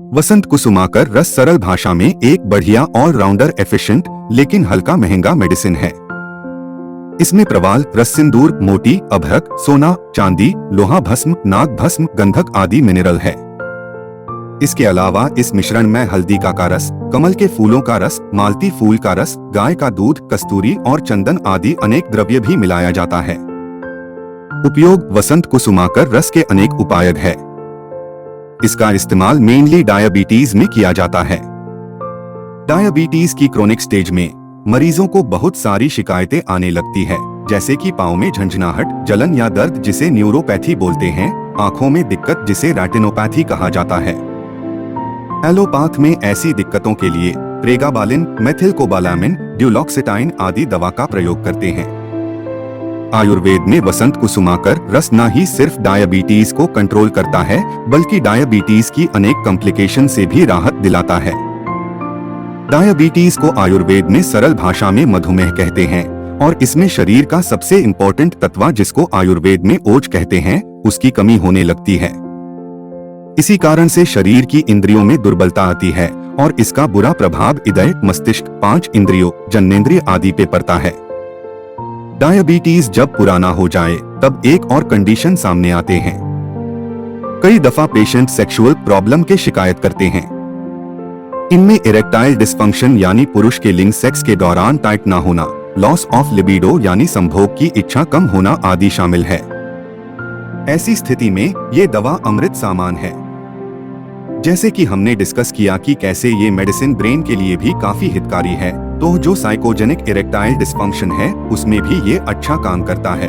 वसंत कुसुमाकर रस सरल भाषा में एक बढ़िया ऑल राउंडर एफिशिएंट लेकिन हल्का महंगा मेडिसिन है। इसमें प्रवाल, रस सिंदूर, मोती, अभ्रक, सोना, चांदी, लोहा भस्म, नाग भस्म, गंधक आदि मिनरल है। इसके अलावा इस मिश्रण में हल्दी का रस, कमल के फूलों का रस, मालती फूल का रस, गाय का दूध, कस्तूरी और चंदन आदि अनेक द्रव्य भी मिलाया जाता है। उपयोग: वसंत कुसुमाकर रस के अनेक उपाय है। इसका इस्तेमाल मेनली डायबिटीज में किया जाता है। डायबिटीज की क्रोनिक स्टेज में मरीजों को बहुत सारी शिकायतें आने लगती है, जैसे कि पाँव में झंझनाहट, जलन या दर्द जिसे न्यूरोपैथी बोलते हैं, आंखों में दिक्कत जिसे रेटिनोपैथी कहा जाता है। एलोपैथ में ऐसी दिक्कतों के लिए प्रेगाबालिन, मेथिलकोबालामिन, ड्यूलॉक्सिटाइन आदि दवा का प्रयोग करते हैं। आयुर्वेद में वसंत कुसुमाकर रस न ही सिर्फ डायबिटीज को कंट्रोल करता है, बल्कि डायबिटीज की अनेक कॉम्प्लिकेशन से भी राहत दिलाता है। डायबिटीज को आयुर्वेद में सरल भाषा में मधुमेह कहते हैं और इसमें शरीर का सबसे इम्पोर्टेंट तत्व जिसको आयुर्वेद में ओज कहते हैं, उसकी कमी होने लगती है। इसी कारण से शरीर की इंद्रियों में दुर्बलता आती है और इसका बुरा प्रभाव हृदय, मस्तिष्क, 5 इंद्रियों, जननेंद्रिय आदि पे पड़ता है। डायबिटीज जब पुराना हो जाए तब एक और कंडीशन सामने आते हैं। कई दफा पेशेंट सेक्सुअल प्रॉब्लम के शिकायत करते हैं। इनमें इरेक्टाइल डिस्फंक्शन यानी पुरुष के लिंग सेक्स के दौरान टाइट ना होना, लॉस ऑफ लिबिडो यानी संभोग की इच्छा कम होना आदि शामिल है। ऐसी स्थिति में ये दवा अमृत सामान है। जैसे कि हमने डिस्कस किया कि कैसे ये मेडिसिन ब्रेन के लिए भी काफी हितकारी है, तो जो साइकोजेनिक इरेक्टाइल डिस्फंक्शन है उसमें भी ये अच्छा काम करता है।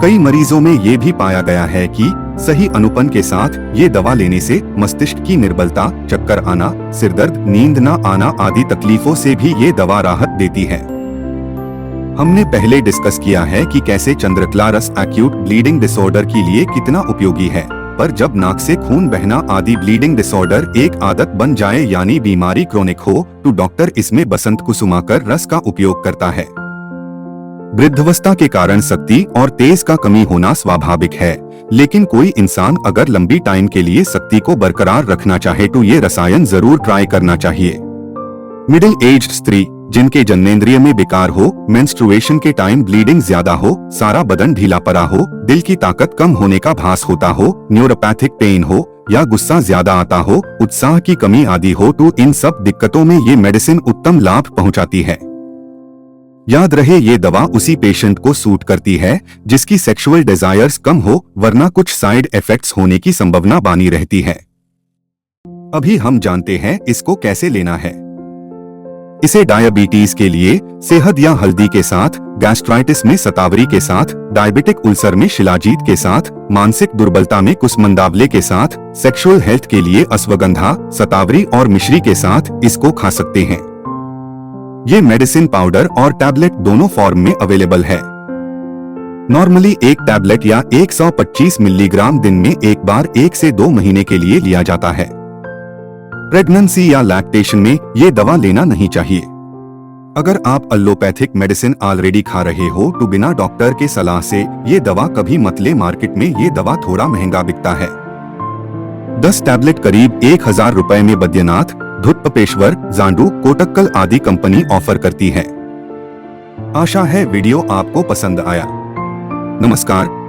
कई मरीजों में ये भी पाया गया है कि सही अनुपान के साथ ये दवा लेने से मस्तिष्क की निर्बलता, चक्कर आना, सिरदर्द, नींद न आना आदि तकलीफों से भी ये दवा राहत देती है। हमने पहले डिस्कस किया है कि कैसे चंद्रकला रस एक्यूट ब्लीडिंग डिसऑर्डर के लिए कितना उपयोगी है, पर जब नाक से खून बहना आदि ब्लीडिंग डिसऑर्डर एक आदत बन जाए यानी बीमारी क्रोनिक हो, तो डॉक्टर इसमें वसंत कुसुमाकर रस का उपयोग करता है। वृद्धावस्था के कारण शक्ति और तेज का कमी होना स्वाभाविक है, लेकिन कोई इंसान अगर लंबी टाइम के लिए शक्ति को बरकरार रखना चाहे तो ये रसायन जरूर ट्राई करना चाहिए। मिडिल एज्ड स्त्री जिनके जननेंद्रिय में विकार हो, मेंस्ट्रुएशन के टाइम ब्लीडिंग ज्यादा हो, सारा बदन ढीला पड़ा हो, दिल की ताकत कम होने का भास होता हो, न्यूरोपैथिक पेन हो या गुस्सा ज्यादा आता हो, उत्साह की कमी आदि हो, तो इन सब दिक्कतों में ये मेडिसिन उत्तम लाभ पहुंचाती है। याद रहे ये दवा उसी पेशेंट को सूट करती है जिसकी सेक्सुअल डिजायर्स कम हो, वरना कुछ साइड इफेक्ट्स होने की संभावना बनी रहती है। अभी हम जानते हैं इसको कैसे लेना है। इसे डायबिटीज के लिए सेहद या हल्दी के साथ, गैस्ट्राइटिस में शतावरी के साथ, डायबिटिक उल्सर में शिलाजीत के साथ, मानसिक दुर्बलता में कुसमंदावले के साथ, सेक्सुअल हेल्थ के लिए अश्वगंधा, शतावरी और मिश्री के साथ इसको खा सकते हैं। ये मेडिसिन पाउडर और टैबलेट दोनों फॉर्म में अवेलेबल है। नॉर्मली एक टैबलेट या 125 मिलीग्राम दिन में एक बार 1 से 2 महीने के लिए लिया जाता है। प्रेगनेंसी या लैक्टेशन में ये दवा लेना नहीं चाहिए। अगर आप एलोपैथिक मेडिसिन ऑलरेडी खा रहे हो तो बिना डॉक्टर के सलाह से ये दवा कभी मत ले। मार्केट में ये दवा थोड़ा महंगा बिकता है। 10 टैबलेट करीब 1000 रुपए में बैद्यनाथ, धुतपेश्वर, जांडू, कोटक्कल आदि कंपनी ऑफर करती है। आशा है वीडियो आपको पसंद आया। नमस्कार।